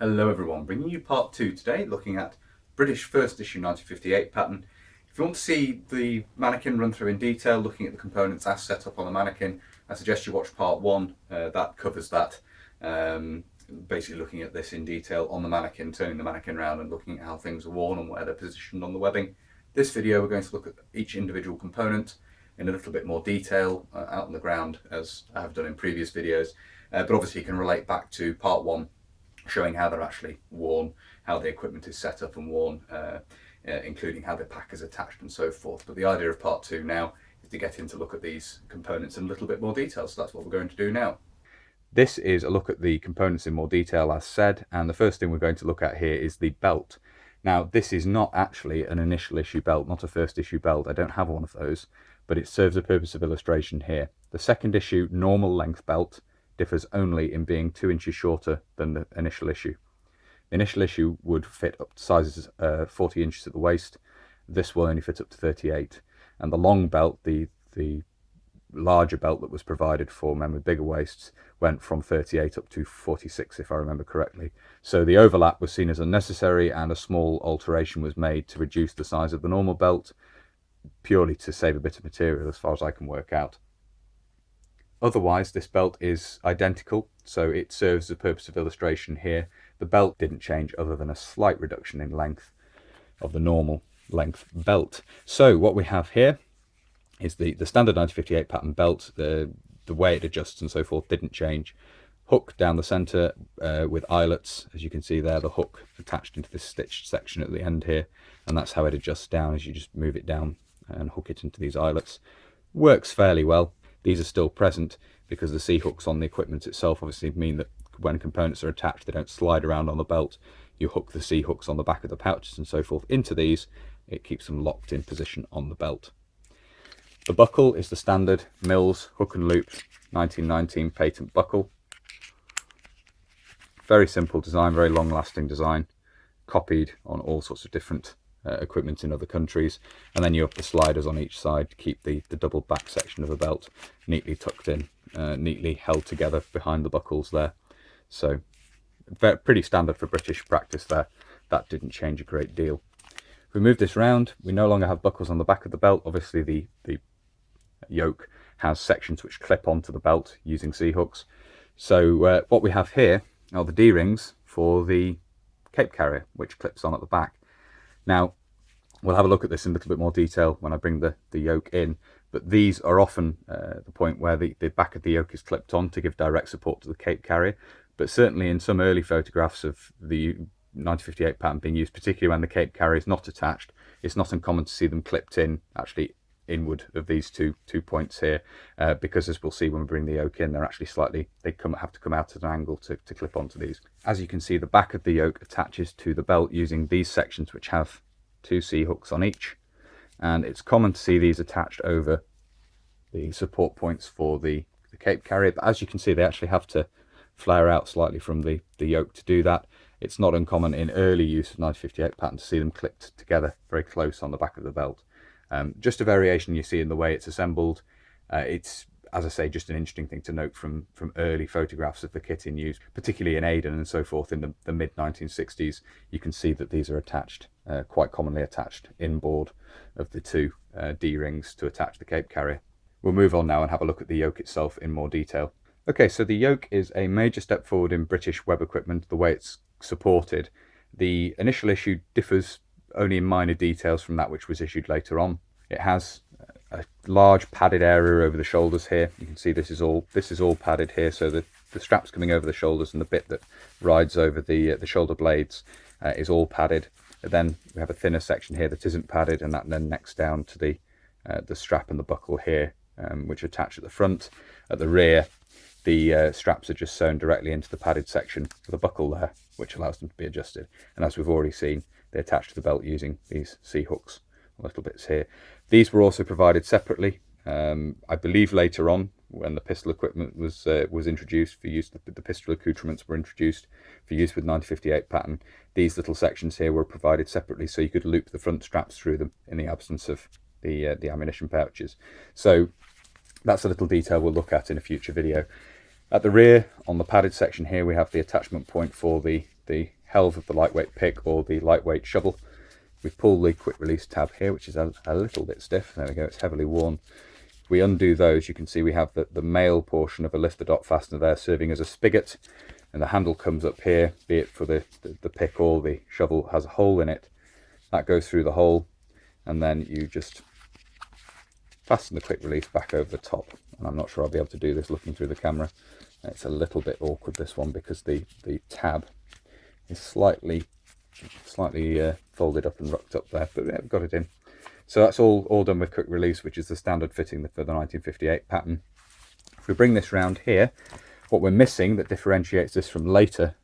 Hello everyone, bringing you part 2 today, looking at British first issue 1958 pattern. If you want to see the mannequin run through in detail, looking at the components as set up on the mannequin, I suggest you watch part 1, that covers that. Basically looking at this in detail on the mannequin, turning the mannequin around and looking at how things are worn and where they're positioned on the webbing. This video we're going to look at each individual component in a little bit more detail out on the ground, as I have done in previous videos, but obviously you can relate back to part 1, showing how they're actually worn, how the equipment is set up and worn, including how the pack is attached and so forth. But the idea of part 2 now is to get in to look at these components in a little bit more detail, so that's what we're going to do now. This is a look at the components in more detail as said, and the first thing we're going to look at here is the belt. Now this is not actually an initial issue belt, not a first issue belt. I don't have one of those, but it serves a purpose of illustration here. The second issue normal length belt differs only in being 2 inches shorter than the initial issue. The initial issue would fit up to sizes 40 inches at the waist. This will only fit up to 38. And the long belt, the larger belt that was provided for men with bigger waists, went from 38 up to 46 if I remember correctly. So the overlap was seen as unnecessary, and a small alteration was made to reduce the size of the normal belt, purely to save a bit of material as far as I can work out. Otherwise, this belt is identical, so it serves the purpose of illustration here. The belt didn't change other than a slight reduction in length of the normal length belt. So what we have here is the standard 1958 pattern belt. The way it adjusts and so forth didn't change. Hook down the centre with eyelets, as you can see there, the hook attached into this stitched section at the end here, and that's how it adjusts down as you just move it down and hook it into these eyelets. Works fairly well. These are still present because the C-hooks on the equipment itself obviously mean that when components are attached, they don't slide around on the belt. You hook the C-hooks on the back of the pouches and so forth into these. It keeps them locked in position on the belt. The buckle is the standard Mills hook and loop 1919 patent buckle. Very simple design, very long lasting design, copied on all sorts of different equipment in other countries. And then you have the sliders on each side to keep the double back section of the belt neatly tucked in, neatly held together behind the buckles there. So pretty standard for British practice there. That didn't change a great deal. If we move this round, we no longer have buckles on the back of the belt. Obviously the yoke has sections which clip onto the belt using C-hooks. So what we have here are the D-rings for the cape carrier, which clips on at the back. Now, we'll have a look at this in a little bit more detail when I bring the yoke in, but these are often the point where the back of the yoke is clipped on to give direct support to the cape carrier. But certainly in some early photographs of the 1958 pattern being used, particularly when the cape carrier is not attached, it's not uncommon to see them clipped in, actually inward of these two points here, because as we'll see when we bring the yoke in, they're actually slightly, have to come out at an angle to clip onto these. As you can see, the back of the yoke attaches to the belt using these sections which have 2 C-hooks on each, and it's common to see these attached over the support points for the cape carrier, but as you can see, they actually have to flare out slightly from the yoke to do that. It's not uncommon in early use of 1958 pattern to see them clipped together very close on the back of the belt. Just a variation you see in the way it's assembled. It's, as I say, just an interesting thing to note from early photographs of the kit in use, particularly in Aden and so forth in the mid-1960s. You can see that these are attached, quite commonly attached inboard of the 2 D-rings to attach the cape carrier. We'll move on now and have a look at the yoke itself in more detail. Okay, so the yoke is a major step forward in British web equipment, the way it's supported. The initial issue differs only in minor details from that which was issued later on. It has a large padded area over the shoulders here. You can see this is all padded here, so the straps coming over the shoulders and the bit that rides over the shoulder blades is all padded. And then we have a thinner section here that isn't padded, and that then necks down to the strap and the buckle here, which attach at the front. At the rear, the straps are just sewn directly into the padded section with a buckle there, which allows them to be adjusted. And as we've already seen, they attach to the belt using these C-hooks, little bits here. These were also provided separately. I believe later on, when the pistol equipment was introduced for use, the pistol accoutrements were introduced for use with 1958 pattern. These little sections here were provided separately, so you could loop the front straps through them in the absence of the ammunition pouches. So that's a little detail we'll look at in a future video. At the rear, on the padded section here, we have the attachment point for the helve of the lightweight pick or the lightweight shovel. We pull the quick release tab here, which is a little bit stiff. There we go, it's heavily worn. If we undo those, you can see we have the male portion of a lifter dot fastener there serving as a spigot, and the handle comes up here, be it for the pick or the shovel has a hole in it. That goes through the hole, and then you just fasten the quick release back over the top. And I'm not sure I'll be able to do this looking through the camera. It's a little bit awkward, this one, because the tab is slightly folded up and rucked up there, but I've got it in. So that's all done with quick release, which is the standard fitting for the 1958 pattern. If we bring this round here, what we're missing that differentiates this from later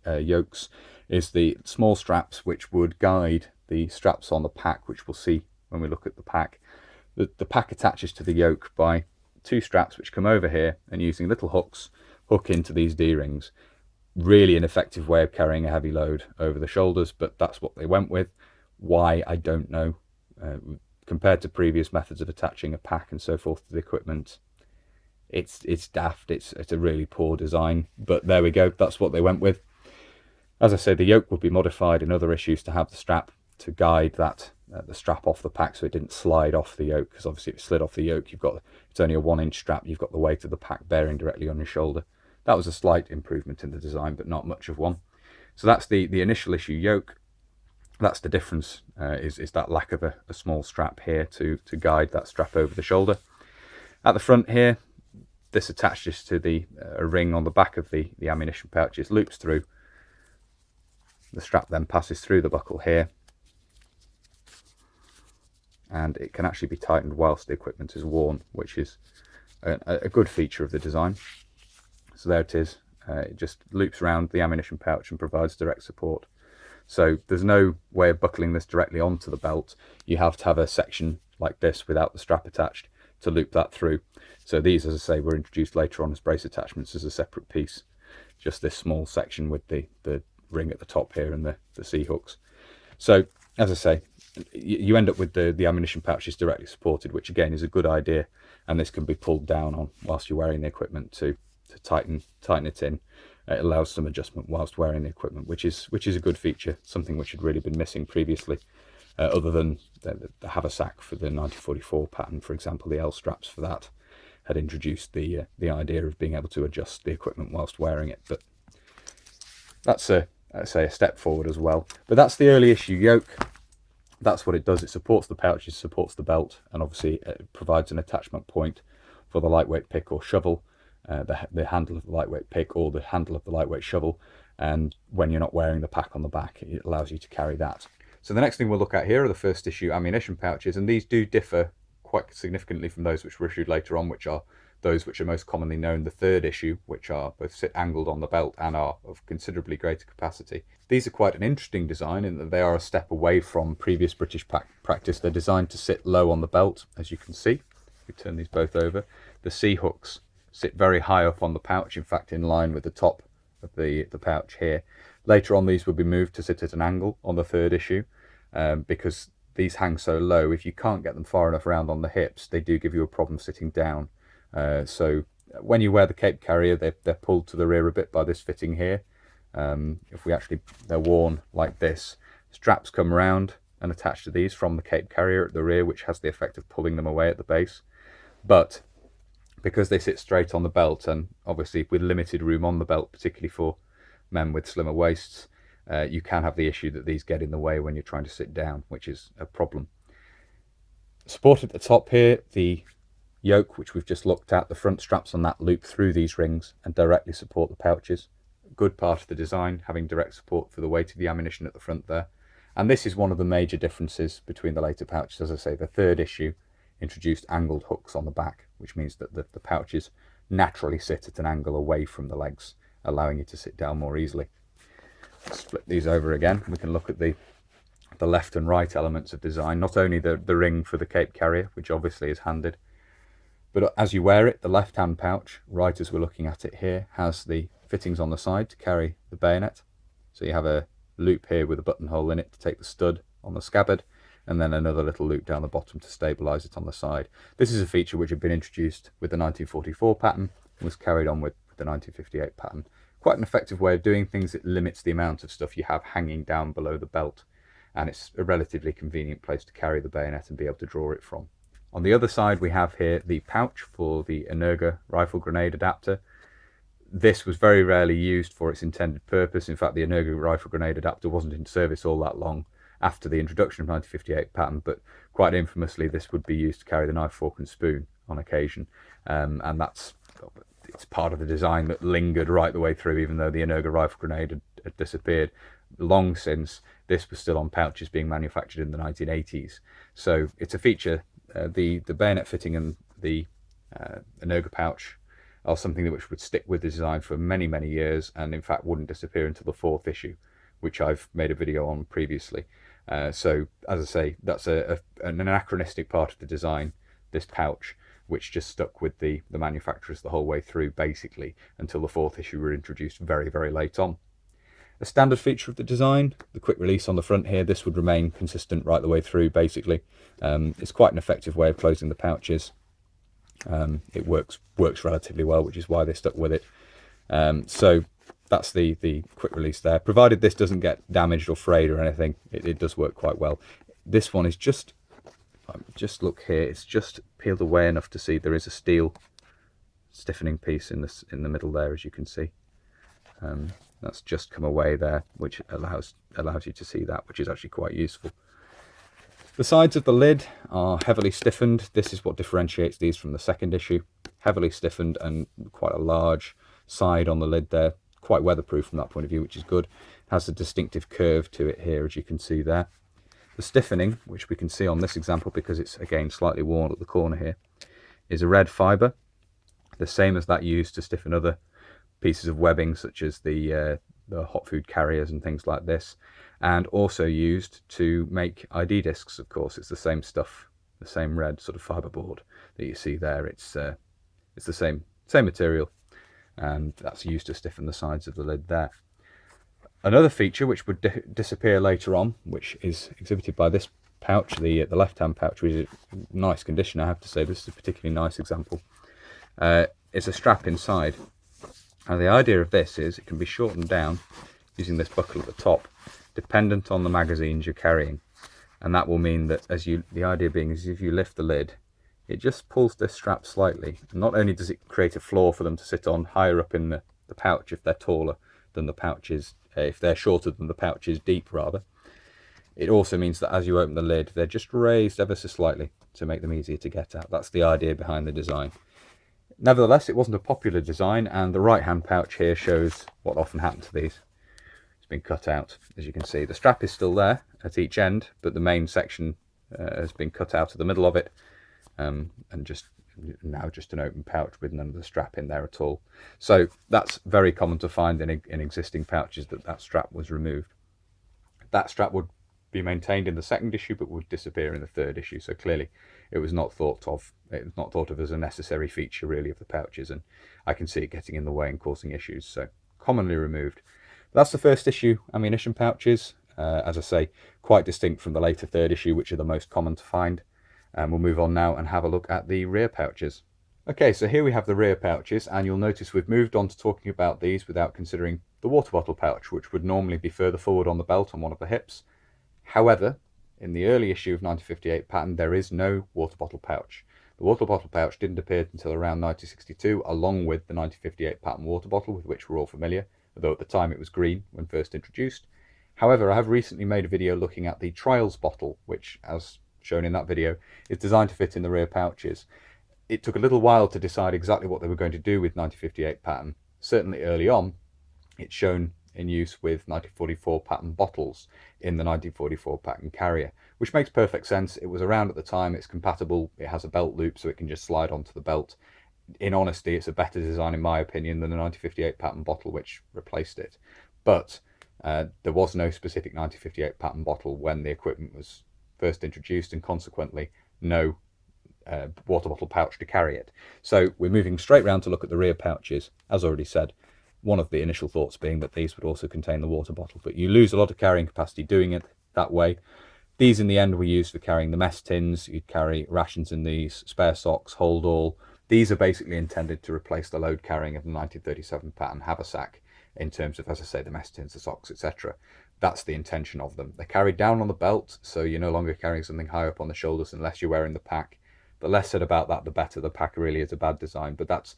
yokes is the small straps which would guide the straps on the pack, which we'll see when we look at the pack. The pack attaches to the yoke by two straps which come over here, and using little hooks hook into these D-rings. Really an effective way of carrying a heavy load over the shoulders, but that's what they went with. Why, I don't know. Compared to previous methods of attaching a pack and so forth to the equipment, it's daft. It's a really poor design, but there we go, that's what they went with. As I say, the yoke would be modified in other issues to have the strap to guide that the strap off the pack so it didn't slide off the yoke, because obviously if it slid off the yoke, it's only a 1-inch strap, you've got the weight of the pack bearing directly on your shoulder. That was a slight improvement in the design, but not much of one. So that's the initial issue yoke. That's the difference, is that lack of a small strap here to guide that strap over the shoulder. At the front here, this attaches to a ring on the back of the ammunition pouches, loops through. The strap then passes through the buckle here, and it can actually be tightened whilst the equipment is worn, which is a good feature of the design. So there it is. It just loops around the ammunition pouch and provides direct support. So there's no way of buckling this directly onto the belt. You have to have a section like this without the strap attached to loop that through. So these, as I say, were introduced later on as brace attachments as a separate piece. Just this small section with the ring at the top here and the C-hooks. So, as I say, you end up with the ammunition pouches directly supported, which again is a good idea, and this can be pulled down on whilst you're wearing the equipment to tighten it in. It allows some adjustment whilst wearing the equipment, which is a good feature, something which had really been missing previously, other than the haversack for the 1944 pattern, for example. The L straps for that had introduced the idea of being able to adjust the equipment whilst wearing it, but that's a step forward as well. But that's the early issue yoke. That's what it does. It supports the pouches, supports the belt, and obviously it provides an attachment point for the lightweight pick or shovel, the handle of the lightweight pick or the handle of the lightweight shovel, and when you're not wearing the pack on the back, it allows you to carry that. So the next thing we'll look at here are the first issue ammunition pouches, and these do differ quite significantly from those which were issued later on, which are those which are most commonly known, the third issue, which are both sit angled on the belt and are of considerably greater capacity. These are quite an interesting design in that they are a step away from previous British practice. They're designed to sit low on the belt, as you can see. We turn these both over. The C-hooks sit very high up on the pouch, in fact in line with the top of the pouch here. Later on these will be moved to sit at an angle on the third issue, because these hang so low. If you can't get them far enough round on the hips, they do give you a problem sitting down. So when you wear the cape carrier, they're pulled to the rear a bit by this fitting here. They're worn like this. Straps come round and attach to these from the cape carrier at the rear, which has the effect of pulling them away at the base. But because they sit straight on the belt, and obviously with limited room on the belt, particularly for men with slimmer waists, you can have the issue that these get in the way when you're trying to sit down, which is a problem. Support at the top here, the yoke, which we've just looked at, the front straps on that loop through these rings and directly support the pouches. Good part of the design, having direct support for the weight of the ammunition at the front there. And this is one of the major differences between the later pouches. As I say, the third issue introduced angled hooks on the back, which means that the pouches naturally sit at an angle away from the legs, allowing you to sit down more easily. Split these over again. We can look at the left and right elements of design, not only the ring for the cape carrier, which obviously is handed, but as you wear it, the left-hand pouch, right as we're looking at it here, has the fittings on the side to carry the bayonet. So you have a loop here with a buttonhole in it to take the stud on the scabbard, and then another little loop down the bottom to stabilise it on the side. This is a feature which had been introduced with the 1944 pattern and was carried on with the 1958 pattern quite an effective way of doing things. It limits the amount of stuff you have hanging down below the belt, and it's a relatively convenient place to carry the bayonet and be able to draw it from. On the other side, we have here the pouch for the Energa rifle grenade adapter. This was very rarely used for its intended purpose. In fact, the Energa rifle grenade adapter wasn't in service all that long after the introduction of 1958 pattern, but quite infamously this would be used to carry the knife, fork and spoon on occasion, and it's part of the design that lingered right the way through, even though the Energa rifle grenade had disappeared long since. This was still on pouches being manufactured in the 1980s, so it's a feature. The bayonet fitting and the Energa pouch are something which would stick with the design for many, many years, and in fact wouldn't disappear until the 4th issue, which I've made a video on previously. So as I say, that's an anachronistic part of the design, this pouch, which just stuck with the manufacturers the whole way through, basically, until the 4th issue were introduced very, very late on. A standard feature of the design, the quick release on the front here, this would remain consistent right the way through, basically. It's quite an effective way of closing the pouches. It works relatively well, which is why they stuck with it. So that's the quick release there. Provided this doesn't get damaged or frayed or anything, it does work quite well. This one is just look here, it's just peeled away enough to see there is a steel stiffening piece in the middle there, as you can see. That's just come away there, which allows you to see that, which is actually quite useful. The sides of the lid are heavily stiffened. This is what differentiates these from the 2nd issue. Heavily stiffened and quite a large side on the lid there. Quite weatherproof from that point of view, which is good. Has a distinctive curve to it here, as you can see there. The stiffening, which we can see on this example because it's again slightly worn at the corner here, is a red fibre, the same as that used to stiffen other pieces of webbing such as the hot food carriers and things like this, and also used to make ID discs. Of course, it's the same stuff, the same red sort of fiberboard that you see there. It's the same material, and that's used to stiffen the sides of the lid there. Another feature which would disappear later on, which is exhibited by this pouch, the left-hand pouch, which is in nice condition, I have to say. This is a particularly nice example. It's a strap inside, and the idea of this is it can be shortened down using this buckle at the top, dependent on the magazines you're carrying, and that will mean that the idea being is if you lift the lid, it just pulls this strap slightly. And not only does it create a floor for them to sit on higher up in the pouch if they're taller than the pouch is, if they're shorter than the pouch is deep rather, it also means that as you open the lid, they're just raised ever so slightly to make them easier to get at. That's the idea behind the design. Nevertheless, it wasn't a popular design, and the right hand pouch here shows what often happened to these. It's been cut out, as you can see. The strap is still there at each end, but the main section has been cut out of the middle of it, and now just an open pouch with none of the strap in there at all. So that's very common to find in existing pouches, that strap was removed. That strap would be maintained in the 2nd issue, but would disappear in the 3rd issue. So clearly it was not thought of as a necessary feature really of the pouches, and I can see it getting in the way and causing issues, so commonly removed. But that's the 1st issue ammunition pouches. As I say, quite distinct from the later 3rd issue, which are the most common to find. We'll move on now and have a look at the rear pouches. Okay, so here we have the rear pouches, and you'll notice we've moved on to talking about these without considering the water bottle pouch, which would normally be further forward on the belt on one of the hips. However, in the early issue of 1958 pattern, there is no water bottle pouch. The water bottle pouch didn't appear until around 1962, along with the 1958 pattern water bottle, with which we're all familiar, although at the time it was green when first introduced. However, I have recently made a video looking at the Trials bottle, which, as shown in that video, is designed to fit in the rear pouches. It took a little while to decide exactly what they were going to do with 1958 pattern. Certainly early on, it's shown in use with 1944 pattern bottles in the 1944 pattern carrier, which makes perfect sense. It was around at the time, it's compatible, it has a belt loop so it can just slide onto the belt. In honesty, it's a better design in my opinion than the 1958 pattern bottle which replaced it. But there was no specific 1958 pattern bottle when the equipment was first introduced, and consequently no water bottle pouch to carry it. So we're moving straight round to look at the rear pouches. As already said, one of the initial thoughts being that these would also contain the water bottle, but you lose a lot of carrying capacity doing it that way. These in the end were used for carrying the mess tins. You'd carry rations in these, spare socks, hold all. These are basically intended to replace the load carrying of the 1937 pattern haversack, in terms of, as I say, the mess tins, the socks, etc. That's the intention of them. They're carried down on the belt, so you're no longer carrying something high up on the shoulders unless you're wearing the pack. The less said about that, the better. The pack really is a bad design, but that's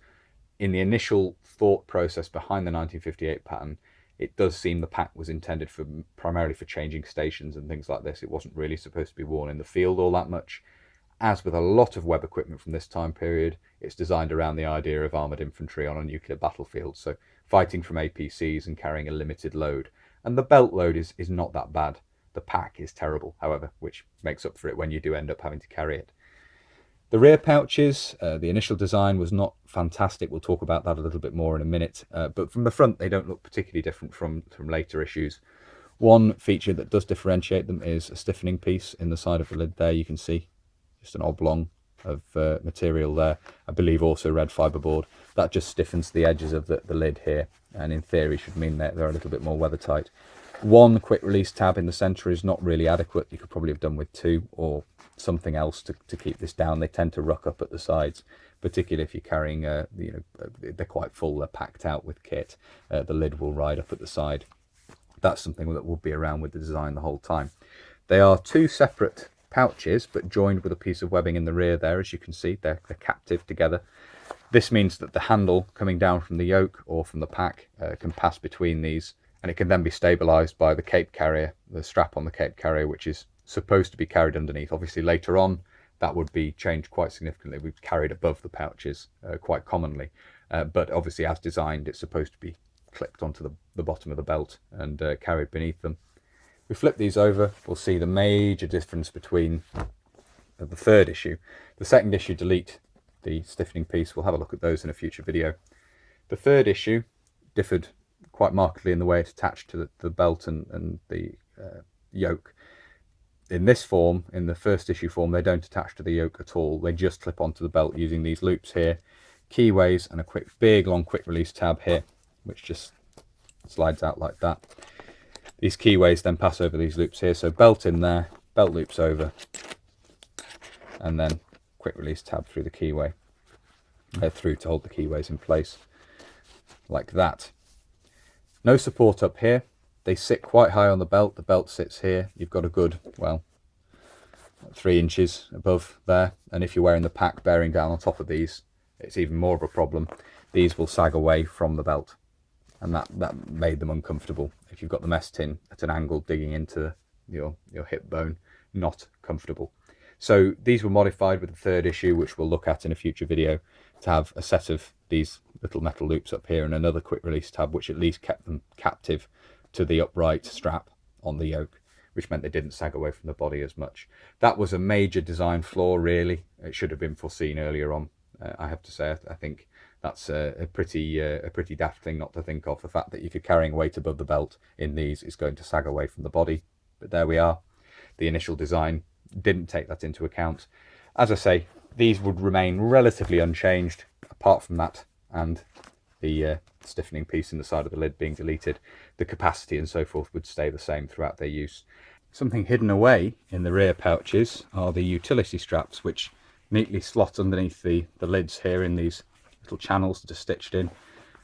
in the initial thought process behind the 1958 pattern. It does seem the pack was intended for primarily for changing stations and things like this. It wasn't really supposed to be worn in the field all that much. As with a lot of web equipment from this time period, it's designed around the idea of armoured infantry on a nuclear battlefield, so fighting from APCs and carrying a limited load. And the belt load is not that bad. The pack is terrible, however, which makes up for it when you do end up having to carry it. The rear pouches, the initial design was not fantastic. We'll talk about that a little bit more in a minute. But from the front, they don't look particularly different from later issues. One feature that does differentiate them is a stiffening piece in the side of the lid there. You can see just an oblong of material there. I believe also red fiberboard. That just stiffens the edges of the lid here, and in theory should mean that they're a little bit more weathertight. One quick release tab in the center is not really adequate. You could probably have done with two or something else to keep this down. They tend to ruck up at the sides, particularly if you're carrying they're quite full, they're packed out with kit. The lid will ride up at the side. That's something that will be around with the design the whole time. They are two separate pouches but joined with a piece of webbing in the rear there. As you can see, they're captive together. This means that the handle coming down from the yoke or from the pack can pass between these, and it can then be stabilized by the cape carrier, the strap on the cape carrier, which is supposed to be carried underneath. Obviously later on that would be changed quite significantly. We've carried above the pouches quite commonly, but obviously as designed it's supposed to be clipped onto the bottom of the belt and carried beneath them. We flip these over, we'll see the major difference between the third issue. The second issue delete the stiffening piece. We'll have a look at those in a future video. The third issue differed quite markedly in the way it's attached to the belt and the yoke. In this form, in the first issue form, they don't attach to the yoke at all. They just clip onto the belt using these loops here, keyways, and a big long quick release tab here, which just slides out like that. These keyways then pass over these loops here, so belt in there, belt loops over, and then quick release tab through the keyway, through to hold the keyways in place, like that. No support up here. They sit quite high on the belt sits here. You've got a good, well, 3 inches above there, and if you're wearing the pack bearing down on top of these, it's even more of a problem. These will sag away from the belt, and that made them uncomfortable. If you've got the mess tin at an angle digging into your hip bone, not comfortable. So these were modified with the third issue, which we'll look at in a future video, to have a set of these little metal loops up here and another quick release tab, which at least kept them captive to the upright strap on the yoke, which meant they didn't sag away from the body as much. That was a major design flaw, really. It should have been foreseen earlier on. I have to say, I think that's a pretty daft thing not to think of. The fact that if you're carrying weight above the belt in these, it's going to sag away from the body. But there we are. The initial design didn't take that into account. As I say, these would remain relatively unchanged, apart from that and the stiffening piece in the side of the lid being deleted. The capacity and so forth would stay the same throughout their use. Something hidden away in the rear pouches are the utility straps, which neatly slot underneath the lids here in these little channels that are stitched in.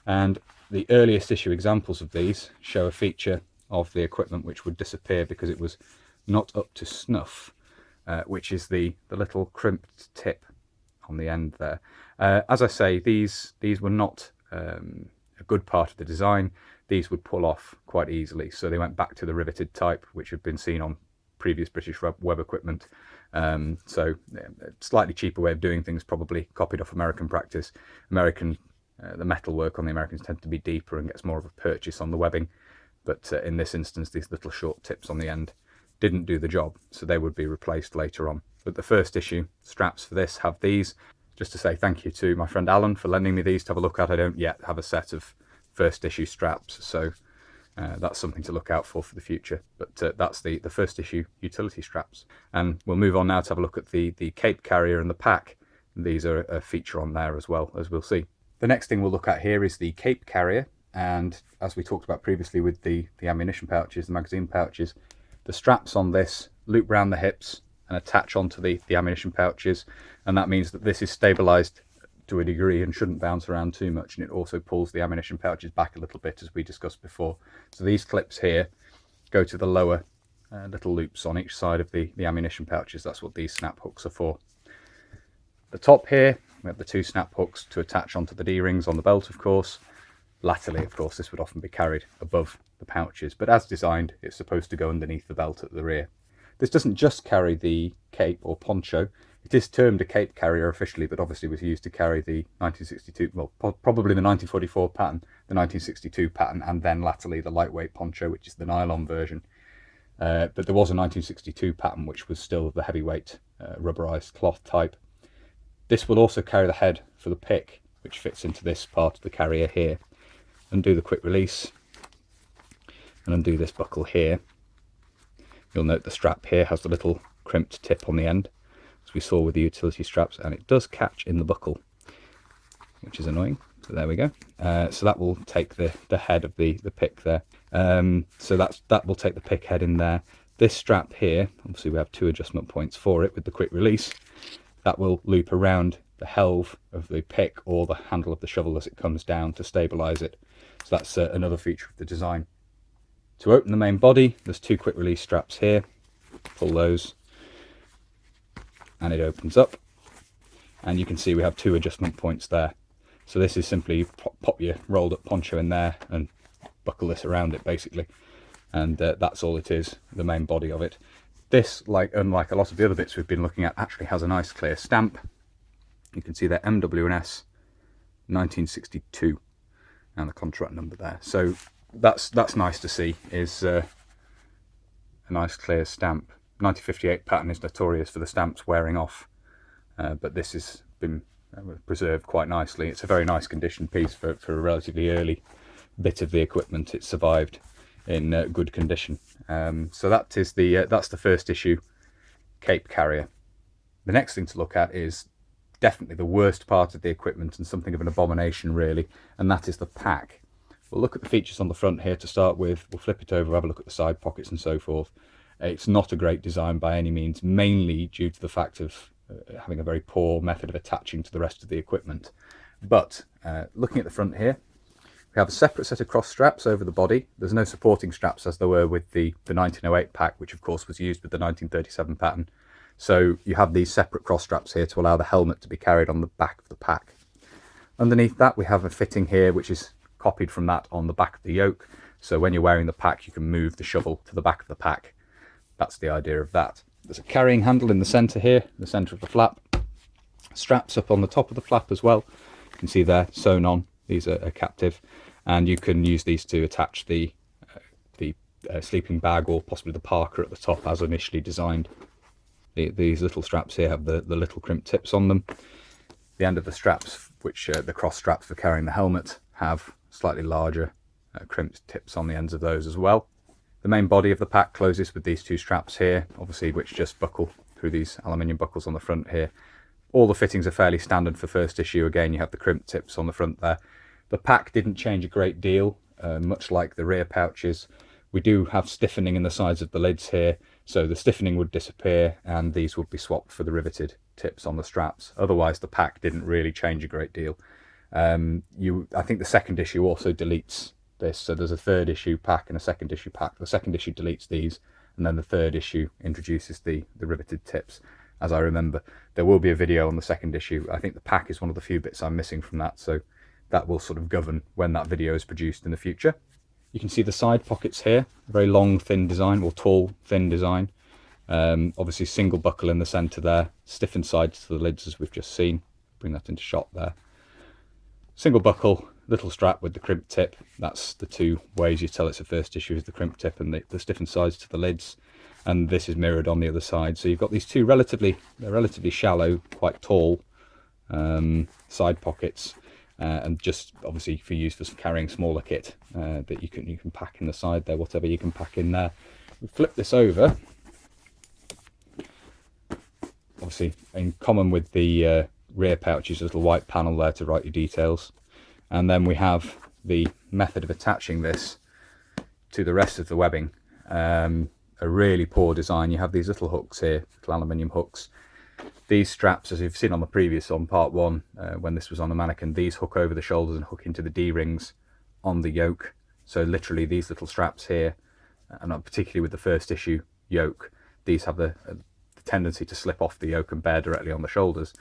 And the earliest issue examples of these show a feature of the equipment which would disappear because it was not up to snuff, which is the little crimped tip on the end there. As I say, these were not a good part of the design. These would pull off quite easily, so they went back to the riveted type, which had been seen on previous British web equipment. So a slightly cheaper way of doing things, probably copied off American practice. The metal work on the Americans tend to be deeper and gets more of a purchase on the webbing, but in this instance these little short tips on the end didn't do the job, so they would be replaced later on. But the first issue straps for this have these. Just to say thank you to my friend Alan for lending me these to have a look at. I don't yet have a set of first issue straps, so that's something to look out for the future. But that's the first issue utility straps. And we'll move on now to have a look at the cape carrier and the pack. These are a feature on there as well, as we'll see. The next thing we'll look at here is the cape carrier, and as we talked about previously with the ammunition pouches, the magazine pouches, the straps on this loop around the hips and attach onto the ammunition pouches, and that means that this is stabilized to a degree and shouldn't bounce around too much, and it also pulls the ammunition pouches back a little bit, as we discussed before. So these clips here go to the lower little loops on each side of the ammunition pouches. That's what these snap hooks are for. The top here, we have the 2 snap hooks to attach onto the D-rings on the belt, of course. Latterly, of course, this would often be carried above the pouches, but as designed, it's supposed to go underneath the belt at the rear. This doesn't just carry the cape or poncho. It is termed a cape carrier officially, but obviously was used to carry the 1962, well, probably the 1944 pattern, the 1962 pattern, and then latterly the lightweight poncho, which is the nylon version. But there was a 1962 pattern, which was still the heavyweight rubberized cloth type. This will also carry the head for the pick, which fits into this part of the carrier here. Undo the quick release and undo this buckle here. You'll note the strap here has the little crimped tip on the end, as we saw with the utility straps, and it does catch in the buckle, which is annoying. So there we go. So that will take the head of the pick there. So that will take the pick head in there. This strap here, obviously we have 2 adjustment points for it with the quick release. That will loop around the helve of the pick or the handle of the shovel as it comes down to stabilize it. So that's another feature of the design. To open the main body, there's 2 quick release straps here. Pull those and it opens up, and you can see we have 2 adjustment points there. So this is simply pop your rolled up poncho in there and buckle this around it basically, and that's all it is, the main body of it. This, unlike a lot of the other bits we've been looking at, actually has a nice clear stamp. You can see there MW&S 1962 and the contract number there. So that's nice to see, is a nice clear stamp. 1958 pattern is notorious for the stamps wearing off, but this has been preserved quite nicely. It's a very nice condition piece for a relatively early bit of the equipment. It's survived in good condition. So that is that's the first issue cape carrier. The next thing to look at is definitely the worst part of the equipment and something of an abomination really, and that is the pack. We'll look at the features on the front here to start with. We'll flip it over, have a look at the side pockets and so forth. It's not a great design by any means, mainly due to the fact of having a very poor method of attaching to the rest of the equipment. But looking at the front here, we have a separate set of cross straps over the body. There's no supporting straps as there were with the 1908 pack, which of course was used with the 1937 pattern. So you have these separate cross straps here to allow the helmet to be carried on the back of the pack. Underneath that we have a fitting here which is copied from that on the back of the yoke. So when you're wearing the pack you can move the shovel to the back of the pack. That's the idea of that. There's a carrying handle in the centre here, the centre of the flap. Straps up on the top of the flap as well. You can see they're sewn on. These are captive, and you can use these to attach the sleeping bag or possibly the parka at the top as initially designed. These little straps here have the little crimp tips on them. The end of the straps, which the cross straps for carrying the helmet, have slightly larger crimped tips on the ends of those as well. The main body of the pack closes with these 2 straps here, obviously, which just buckle through these aluminium buckles on the front here. All the fittings are fairly standard for first issue. Again, you have the crimp tips on the front there. The pack didn't change a great deal, much like the rear pouches. We do have stiffening in the sides of the lids here, so the stiffening would disappear and these would be swapped for the riveted tips on the straps. Otherwise, the pack didn't really change a great deal. I think the second issue also deletes this, so there's a third issue pack and a second issue pack. The second issue deletes these, and then the third issue introduces the riveted tips, as I remember. There will be a video on the second issue. I think the pack is one of the few bits I'm missing from that, so that will sort of govern when that video is produced in the future. You can see the side pockets here, very long, thin design, or tall, thin design. Obviously single buckle in the centre there, stiffened sides to the lids as we've just seen. Bring that into shot there. Single buckle, little strap with the crimp tip. That's the 2 ways you tell it's a first issue, is the crimp tip and the stiffened sides to the lids. And this is mirrored on the other side. So you've got these 2 relatively shallow, quite tall side pockets. And just obviously for use for carrying smaller kit that you can pack in the side there, whatever you can pack in there. We flip this over. Obviously, in common with the rear pouches, there's a little white panel there to write your details. And then we have the method of attaching this to the rest of the webbing. A really poor design. You have these little hooks here, little aluminium hooks. These straps, as you've seen on the previous, on part one, when this was on a mannequin, these hook over the shoulders and hook into the D-rings on the yoke. So literally these little straps here, and particularly with the first issue yoke, these have the tendency to slip off the yoke and bear directly on the shoulders.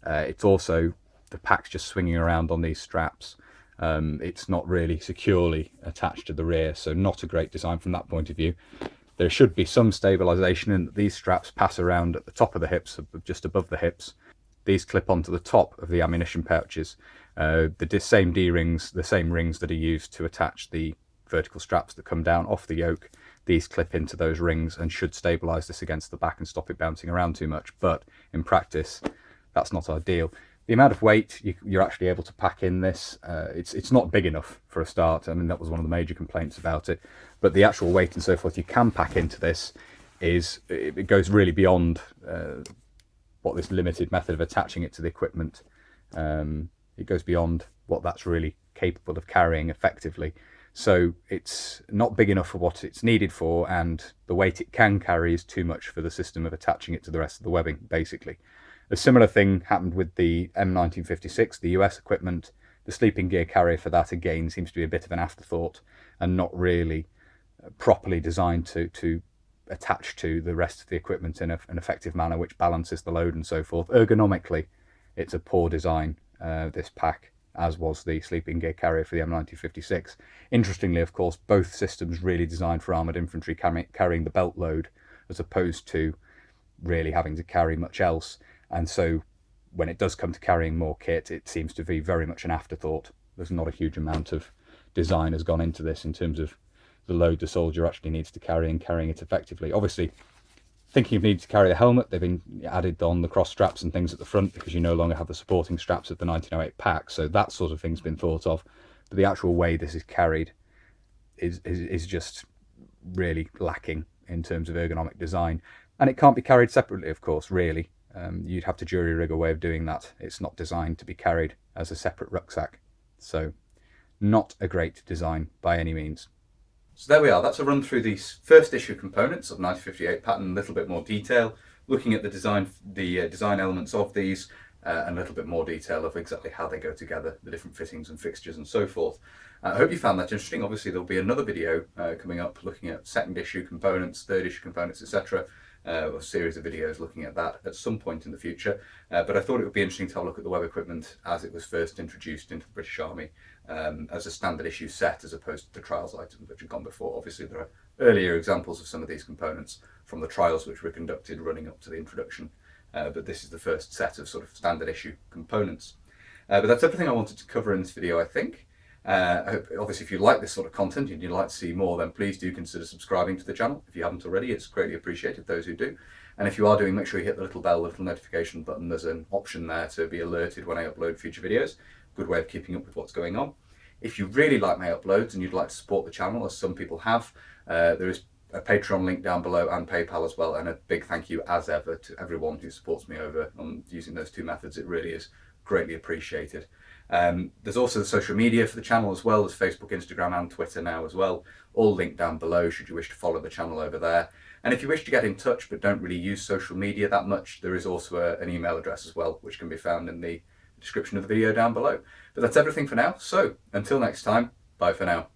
It's also, the pack's just swinging around on these straps. It's not really securely attached to the rear, so not a great design from that point of view. There should be some stabilization in that these straps pass around at the top of the hips, just above the hips. These clip onto the top of the ammunition pouches. The same D-rings, the same rings that are used to attach the vertical straps that come down off the yoke, these clip into those rings and should stabilize this against the back and stop it bouncing around too much. But in practice, that's not ideal. The amount of weight you're actually able to pack in this, it's not big enough for a start. I mean, that was one of the major complaints about it. But the actual weight and so forth you can pack into this it goes really beyond what this limited method of attaching it to the equipment. It goes beyond what that's really capable of carrying effectively. So it's not big enough for what it's needed for, and the weight it can carry is too much for the system of attaching it to the rest of the webbing, basically. A similar thing happened with the M1956, the US equipment. The sleeping gear carrier for that, again, seems to be a bit of an afterthought and not really properly designed to attach to the rest of the equipment in an effective manner which balances the load and so forth. Ergonomically, it's a poor design, this pack, as was the sleeping gear carrier for the M1956. Interestingly, of course, both systems really designed for armoured infantry carrying the belt load as opposed to really having to carry much else. And so when it does come to carrying more kit, it seems to be very much an afterthought. There's not a huge amount of design has gone into this in terms of the load the soldier actually needs to carry and carrying it effectively. Obviously, thinking of needing to carry the helmet, they've been added on the cross straps and things at the front because you no longer have the supporting straps of the 1908 pack, so that sort of thing's been thought of. But the actual way this is carried is just really lacking in terms of ergonomic design. And it can't be carried separately, of course, really. You'd have to jury rig a way of doing that. It's not designed to be carried as a separate rucksack. So not a great design by any means. So there we are. That's a run through these first issue components of 1958 pattern in a little bit more detail, looking at the design elements of these, and a little bit more detail of exactly how they go together, the different fittings and fixtures and so forth. I hope you found that interesting. Obviously, there'll be another video coming up looking at second issue components, third issue components, etc. A series of videos looking at that at some point in the future. But I thought it would be interesting to have a look at the web equipment as it was first introduced into the British Army as a standard issue set, as opposed to the trials items which had gone before. Obviously, there are earlier examples of some of these components from the trials which were conducted running up to the introduction. But this is the first set of sort of standard issue components. But that's everything I wanted to cover in this video, I think. I hope, obviously, if you like this sort of content and you'd like to see more, then please do consider subscribing to the channel. If you haven't already, it's greatly appreciated, those who do. And if you are doing, make sure you hit the little bell, little notification button. There's an option there to be alerted when I upload future videos. Good way of keeping up with what's going on. If you really like my uploads and you'd like to support the channel, as some people have, there is a Patreon link down below and PayPal as well. And a big thank you, as ever, to everyone who supports me over on using those two methods. It really is greatly appreciated. There's also the social media for the channel as well. There's Facebook, Instagram and Twitter now as well. All linked down below should you wish to follow the channel over there. And if you wish to get in touch but don't really use social media that much, there is also an email address as well, which can be found in the description of the video down below. But that's everything for now. So until next time, bye for now.